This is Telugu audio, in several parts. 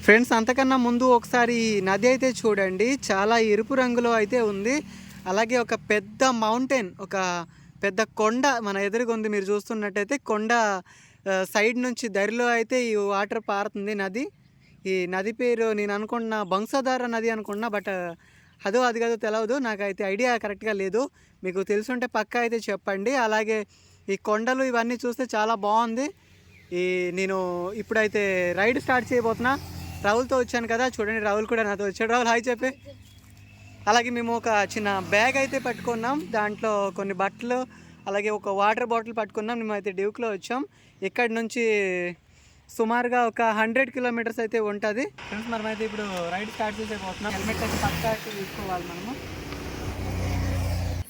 ఫ్రెండ్స్ అంతకన్నా ముందు ఒకసారి నది అయితే చూడండి, చాలా ఎరుపు రంగులో అయితే ఉంది. అలాగే ఒక పెద్ద మౌంటైన్, ఒక పెద్ద కొండ మన ఎదురుగా ఉంది. మీరు చూస్తున్నట్టయితే కొండ సైడ్ నుంచి దరిలో అయితే ఈ వాటర్ పారుతుంది నది. ఈ నది పేరు నేను అనుకున్న బంసధార నది అనుకున్నా, బట్ అది కాదో తెలియదు, నాకైతే ఐడియా కరెక్ట్గా లేదు. మీకు తెలుసుంటే పక్కా అయితే చెప్పండి. అలాగే ఈ కొండలు ఇవన్నీ చూస్తే చాలా బాగుంది. నేను ఇప్పుడైతే రైడ్ స్టార్ట్ చేయబోతున్నా. రాహుల్తో వచ్చాను కదా, చూడండి రాహుల్ కూడా నాతో వచ్చాడు. రాహుల్ హాయ్ చెప్పి. అలాగే మేము ఒక చిన్న బ్యాగ్ అయితే పట్టుకున్నాం, దాంట్లో కొన్ని బట్టలు అలాగే ఒక వాటర్ బాటిల్ పట్టుకున్నాం. మేమైతే డ్యూక్లో వచ్చాం. ఇక్కడి నుంచి సుమారుగా ఒక 100 కిలోమీటర్స్ అయితే ఉంటుంది. ఫ్రెండ్స్ మనమైతే ఇప్పుడు రైడ్ స్టార్ట్ చేసేపోతున్నాం. హెల్మెట్ అయితే పక్కా అయితే తీసుకోవాలి మనము.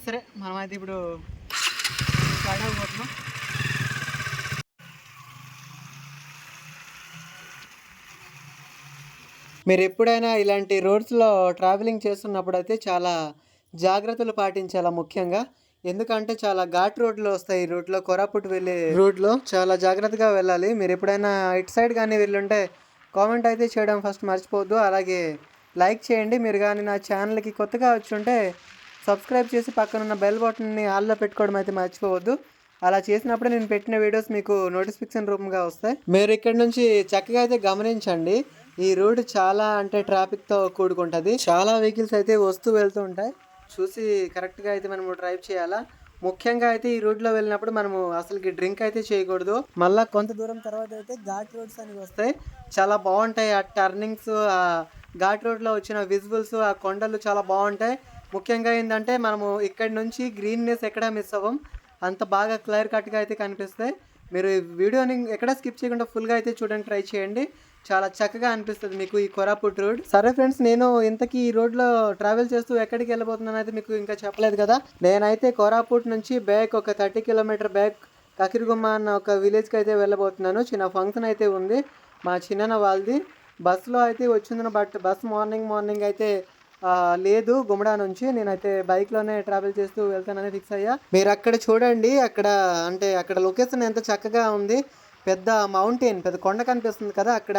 సరే మనమైతే ఇప్పుడు స్టార్ట్ అయిపోతున్నాం. మీరు ఎప్పుడైనా ఇలాంటి రోడ్స్లో ట్రావెలింగ్ చేస్తున్నప్పుడు అయితే చాలా జాగ్రత్తలు పాటించాలా ముఖ్యంగా. ఎందుకంటే చాలా ఘాట్ రోడ్లు వస్తాయి. ఈ రూట్లో కోరాపుట్ వెళ్ళే రూట్లో చాలా జాగ్రత్తగా వెళ్ళాలి. మీరు ఎప్పుడైనా ఇటు సైడ్ కానీ వెళ్ళుంటే కామెంట్ అయితే చేయడం ఫస్ట్ మర్చిపోవద్దు. అలాగే లైక్ చేయండి. మీరు కానీ నా ఛానల్కి కొత్తగా వచ్చి ఉంటే సబ్స్క్రైబ్ చేసి పక్కనున్న బెల్ బటన్ని ఆల్లో పెట్టుకోవడం అయితే మర్చిపోవద్దు. అలా చేసినప్పుడే నేను పెట్టిన వీడియోస్ మీకు నోటిఫికేషన్ రూపంగా వస్తాయి. మీరు ఇక్కడ నుంచి చక్కగా అయితే గమనించండి. ఈ రోడ్ చాలా అంటే ట్రాఫిక్తో కూడుకుంటుంది. చాలా వెహికల్స్ అయితే వస్తూ వెళ్తూ ఉంటాయి. చూసి కరెక్ట్గా అయితే మనం డ్రైవ్ చేయాలా. ముఖ్యంగా అయితే ఈ రోడ్లో వెళ్ళినప్పుడు మనము అసలుకి డ్రింక్ అయితే చేయకూడదు. మళ్ళీ కొంత దూరం తర్వాత అయితే ఘాట్ రోడ్స్ అనేవి వస్తాయి, చాలా బాగుంటాయి. ఆ టర్నింగ్స్, ఆ ఘాట్ రోడ్లో వచ్చిన విజువల్స్, ఆ కొండలు చాలా బాగుంటాయి. ముఖ్యంగా ఏంటంటే మనము ఇక్కడి నుంచి గ్రీన్నెస్ ఎక్కడ మిస్ అవ్వం, అంత బాగా క్లియర్ కట్గా అయితే కనిపిస్తాయి. మీరు ఈ వీడియోని ఎక్కడ స్కిప్ చేయకుండా ఫుల్గా అయితే చూడడానికి ట్రై చేయండి. చాలా చక్కగా అనిపిస్తుంది మీకు ఈ కోరాపుట్ రోడ్. సరే ఫ్రెండ్స్, నేను ఇంతకీ ఈ రోడ్లో ట్రావెల్ చేస్తూ ఎక్కడికి వెళ్ళబోతున్నాను అయితే మీకు ఇంకా చెప్పలేదు కదా. నేనైతే కోరాపుట్ నుంచి బ్యాక్ ఒక 30 కిలోమీటర్ బ్యాక్ కకిరిగుమ్మ అన్న ఒక విలేజ్కి అయితే వెళ్ళబోతున్నాను. చిన్న ఫంక్షన్ అయితే ఉంది మా చిన్న వాళ్ళది. బస్సులో అయితే వచ్చింది, బట్ బస్ మార్నింగ్ అయితే లేదు గుమ్మడా నుంచి. నేనైతే బైక్లోనే ట్రావెల్ చేస్తూ వెళ్తానని ఫిక్స్ అయ్యా. మీరు అక్కడ చూడండి, అక్కడ లొకేషన్ ఎంత చక్కగా ఉంది. పెద్ద మౌంటైన్, పెద్ద కొండ కనిపిస్తుంది కదా, అక్కడ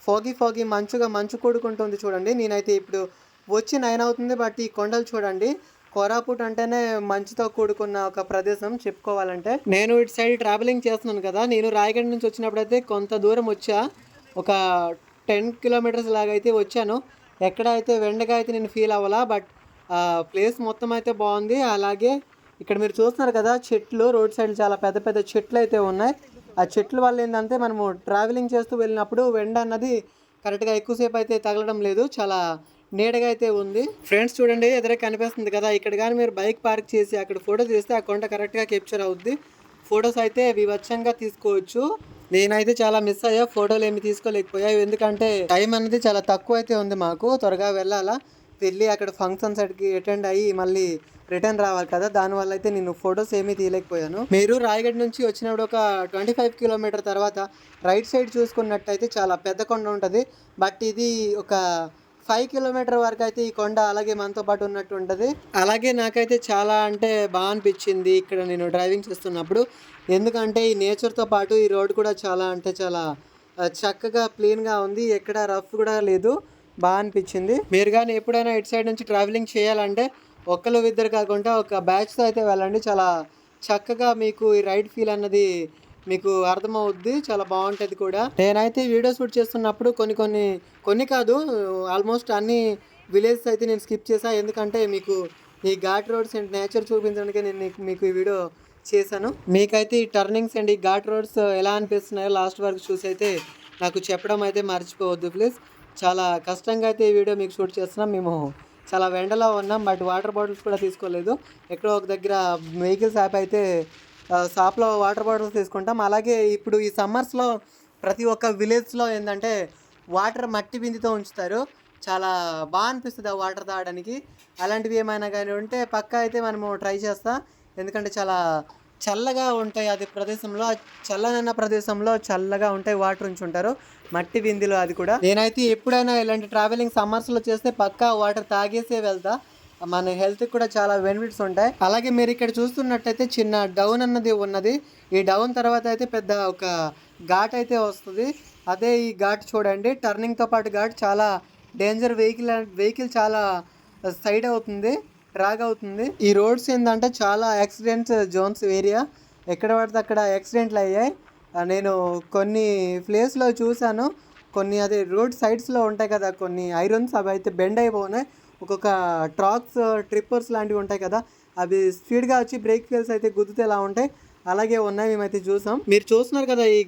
ఫోగి మంచు కూడుకుంటుంది చూడండి. నేనైతే ఇప్పుడు వచ్చి 9 అవుతుంది, బట్ ఈ కొండలు చూడండి. కోరాపుట్ అంటేనే మంచుతో కూడుకున్న ఒక ప్రదేశం చెప్పుకోవాలంటే. నేను ఇటు సైడ్ ట్రావెలింగ్ చేస్తున్నాను కదా, నేను రాయగఢ నుంచి వచ్చినప్పుడు అయితే కొంత దూరం వచ్చా, ఒక 10 కిలోమీటర్స్ లాగా అయితే వచ్చాను. ఎక్కడైతే వెండగా అయితే నేను ఫీల్ అవ్వాలా, బట్ ప్లేస్ మొత్తం అయితే బాగుంది. అలాగే ఇక్కడ మీరు చూస్తున్నారు కదా చెట్లు, రోడ్ సైడ్ చాలా పెద్ద పెద్ద చెట్లు అయితే ఉన్నాయి. ఆ చెట్ల వల్ల ఏంటంటే మనము ట్రావెలింగ్ చేస్తూ వెళ్ళినప్పుడు వెండ అన్నది కరెక్ట్గా ఎక్కువసేపు అయితే తగలడం లేదు, చాలా నీడగా అయితే ఉంది. ఫ్రెండ్స్ చూడండి, ఎదురే కనిపిస్తుంది కదా, ఇక్కడ కానీ మీరు బైక్ పార్క్ చేసి అక్కడ ఫోటో తీస్తే ఆ కొండ కరెక్ట్గా క్యాప్చర్ అవుద్ది. ఫొటోస్ అయితే వివచ్చంగా తీసుకోవచ్చు. నేనైతే చాలా మిస్ అయ్యా, ఫోటోలు ఏమి తీసుకోలేకపోయా. ఎందుకంటే టైం అనేది చాలా తక్కువ అయితే ఉంది మాకు. త్వరగా వెళ్ళాలా, వెళ్ళి అక్కడ ఫంక్షన్స్ అటెండ్ అయ్యి మళ్ళీ రిటర్న్ రావాలి కదా, దానివల్ల అయితే నేను ఫొటోస్ ఏమీ తీయలేకపోయాను. మీరు రాయగఢ నుంచి వచ్చినప్పుడు ఒక 25 కిలోమీటర్ తర్వాత రైట్ సైడ్ చూసుకున్నట్టయితే చాలా పెద్ద కొండ ఉంటుంది. బట్ ఇది ఒక 5 కిలోమీటర్ వరకు అయితే ఈ కొండ అలాగే మనతో పాటు ఉన్నట్టు ఉంటుంది. అలాగే నాకైతే చాలా అంటే బాగా అనిపించింది ఇక్కడ నేను డ్రైవింగ్ చేస్తున్నప్పుడు. ఎందుకంటే ఈ నేచర్తో పాటు ఈ రోడ్ కూడా చాలా అంటే చాలా చక్కగా ప్లెయిన్గా ఉంది, ఎక్కడ రఫ్ కూడా లేదు, బాగా అనిపించింది. మీరు కానీ ఎప్పుడైనా ఇటు సైడ్ నుంచి ట్రావెలింగ్ చేయాలంటే ఒక్కరు ఇద్దరు కాకుండా ఒక బ్యాచ్తో అయితే వెళ్ళండి. చాలా చక్కగా మీకు ఈ రైడ్ ఫీల్ అన్నది మీకు అర్థమవుద్ది, చాలా బాగుంటుంది కూడా. నేనైతే వీడియో షూట్ చేస్తున్నప్పుడు కొన్ని కాదు, ఆల్మోస్ట్ అన్ని విలేజెస్ అయితే నేను స్కిప్ చేశాను. ఎందుకంటే మీకు ఈ ఘాట్ రోడ్స్ అండ్ నేచర్ చూపించడానికి నేను మీకు ఈ వీడియో చేశాను. మీకైతే ఈ టర్నింగ్స్ అండ్ ఈ ఘాట్ రోడ్స్ ఎలా అనిపిస్తున్నాయో లాస్ట్ వరకు చూసి అయితే నాకు చెప్పడం అయితే మర్చిపోవద్దు ప్లీజ్. చాలా కష్టంగా అయితే ఈ వీడియో మీకు షూట్ చేస్తున్నాం. మేము చాలా వెండలో ఉన్నాం, బట్ వాటర్ బాటిల్స్ కూడా తీసుకోలేదు. ఎక్కడో ఒక దగ్గర వెహికల్స్ యాప్ అయితే షాప్లో వాటర్ బాటిల్స్ తీసుకుంటాం. అలాగే ఇప్పుడు ఈ సమ్మర్స్లో ప్రతి ఒక్క విలేజ్లో ఏంటంటే వాటర్ మట్టి బిందుతో ఉంచుతారు, చాలా బాగా అనిపిస్తుంది ఆ వాటర్ తాగడానికి. అలాంటివి ఏమైనా కానీ ఉంటే పక్కా అయితే మనము ట్రై చేస్తాం. ఎందుకంటే చాలా చల్లగా ఉంటాయి అది ప్రదేశంలో, చల్లనన్న ప్రదేశంలో చల్లగా ఉంటాయి వాటర్ ఉంచుంటారు మట్టి బిందులు. అది కూడా నేనైతే ఎప్పుడైనా ఇలాంటి ట్రావెలింగ్ సమ్మర్స్లో చేస్తే పక్కా వాటర్ తాగేసే వెళ్తా, మన హెల్త్కి కూడా చాలా బెనిఫిట్స్ ఉంటాయి. అలాగే మీరు ఇక్కడ చూస్తున్నట్టయితే చిన్న డౌన్ అన్నది ఉన్నది. ఈ డౌన్ తర్వాత అయితే పెద్ద ఒక ఘాట్ అయితే వస్తుంది. ఆ అదే ఈ ఘాట్ చూడండి, టర్నింగ్తో పాటు ఘాట్ చాలా డేంజర్. వెహికల్ చాలా సైడ్ అవుతుంది, డ్రాగ్ అవుతుంది. ఈ రోడ్స్ ఏంటంటే చాలా యాక్సిడెంట్స్ జోన్స్ ఏరియా, ఎక్కడ పడితే అక్కడ యాక్సిడెంట్లు అయ్యాయి. నేను కొన్ని ప్లేస్లో చూశాను. కొన్ని అదే రోడ్ సైడ్స్లో ఉంటాయి కదా కొన్ని ఐరన్స్, అవి అయితే బెండ్ అయిపోయినాయి. ఒక్కొక్క ట్రాక్స్ ట్రిప్పర్స్ లాంటివి ఉంటాయి కదా, అవి స్పీడ్గా వచ్చి బ్రేక్ ఫెయిల్స్ అయితే గుద్దుతే ఎలా ఉంటాయి అలాగే ఉన్నాయి. మేమైతే చూసాం. మీరు చూస్తున్నారు కదా ఈ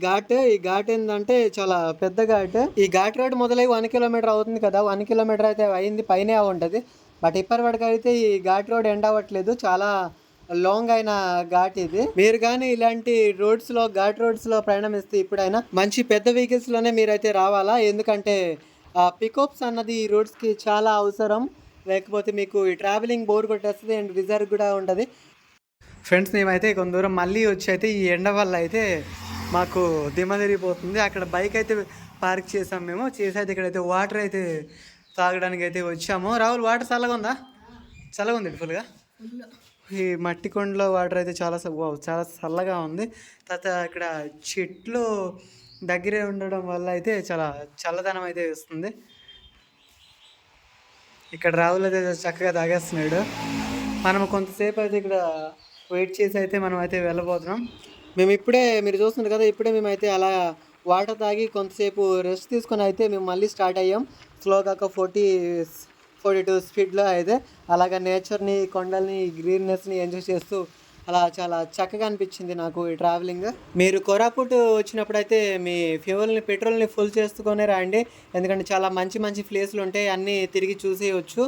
ఘాట్ ఏంటంటే చాలా పెద్ద ఘాట్. ఈ ఘాట్ రోడ్ మొదలై 1 కిలోమీటర్ అవుతుంది కదా, 1 కిలోమీటర్ అయితే అయింది, పైనే ఉంటుంది. బట్ ఇప్పటి వరకు అయితే ఈ ఘాట్ రోడ్ ఎండ్ అవ్వట్లేదు, చాలా లాంగ్ అయిన ఘాట్ ఇది. మీరు కానీ ఇలాంటి ఘాట్ రోడ్స్లో ప్రయాణమిస్తే ఇప్పుడైనా మంచి పెద్ద వెహికల్స్లోనే మీరైతే రావాలా, ఎందుకంటే పికప్స్ అన్నది ఈ రోడ్స్కి చాలా అవసరం. లేకపోతే మీకు ఈ ట్రావెలింగ్ బోర్ కొట్టేస్తుంది అండ్ విజర్ కూడా ఉంటుంది. ఫ్రెండ్స్, మేమైతే కొంత దూరం మళ్ళీ వచ్చి అయితే ఈ ఎండ వల్ల అయితే మాకు దిమ్మ తిరిగిపోతుంది. అక్కడ బైక్ అయితే పార్క్ చేసాం మేము, అయితే ఇక్కడైతే వాటర్ అయితే తాగడానికి అయితే వచ్చాము. రాహుల్, వాటర్ చల్లగా ఉందా? చల్లగా ఉంది ఫుల్గా. ఈ మట్టి కొండలో వాటర్ అయితే చాలా చల్లగా ఉంది. తర్వాత ఇక్కడ చెట్లు దగ్గరే ఉండడం వల్ల అయితే చాలా చల్లదనం అయితే వస్తుంది. ఇక్కడ రాహుల్ అయితే చక్కగా తాగేస్తున్నాడు. మనం కొంతసేపు అయితే ఇక్కడ వెయిట్ చేసి అయితే మనం అయితే వెళ్ళబోతున్నాం. మీరు చూస్తున్నారు కదా, ఇప్పుడే మేమైతే అలా వాటర్ తాగి కొంతసేపు రెస్ట్ తీసుకొని అయితే మేము మళ్ళీ స్టార్ట్ అయ్యాం. స్లోగా ఒక 42 స్పీడ్లో అయితే అలాగా నేచర్ని, కొండల్ని, గ్రీన్నెస్ని ఎంజాయ్ చేస్తూ అలా చాలా చక్కగా అనిపించింది నాకు ఈ ట్రావెలింగ్. మీరు కోరాపుట్ వచ్చినప్పుడైతే మీ పెట్రోల్ని ఫుల్ చేసుకునే రండి, ఎందుకంటే చాలా మంచి ప్లేస్లు ఉంటాయి, అన్నీ తిరిగి చూసేయచ్చు.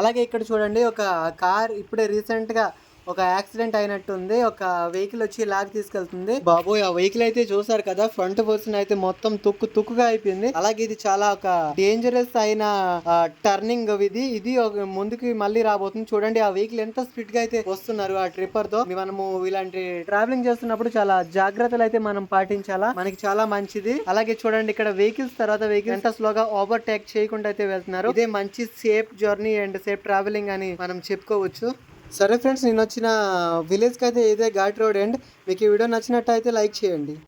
అలాగే ఇక్కడ చూడండి, ఒక కార్ ఇప్పుడే రీసెంట్గా ఒక యాక్సిడెంట్ అయినట్టుంది. ఒక వెహికల్ వచ్చి లాగ్ తీసుకెళ్తుంది. బాబోయ్, ఆ వెహికల్ అయితే చూసారు కదా, ఫ్రంట్ పర్సన్ అయితే మొత్తం తుక్కుగా అయిపోయింది. అలాగే ఇది చాలా ఒక డేంజరస్ అయిన టర్నింగ్. ఇది ఒక ముందుకి మళ్ళీ రాబోతుంది. చూడండి ఆ వెహికల్ ఎంత స్పీడ్ గా అయితే వస్తున్నారు ఆ ట్రిప్పర్ తో. మనము ఇలాంటి ట్రావెలింగ్ చేస్తున్నప్పుడు చాలా జాగ్రత్తలు అయితే మనం పాటించాలా, మనకి చాలా మంచిది. అలాగే చూడండి ఇక్కడ వెహికల్స్ ఎంత స్లోగా ఓవర్ టేక్ చేయకుండా అయితే వెళ్తున్నారు. ఇదే మంచి safe journey and safe travelling అని మనం చెప్పుకోవచ్చు. సరే ఫ్రెండ్స్, నేను వచ్చిన విలేజ్కి అయితే ఇదే ఘాట్ రోడ్. అండ్ మీకు ఈ వీడియో నచ్చినట్టయితే లైక్ చేయండి.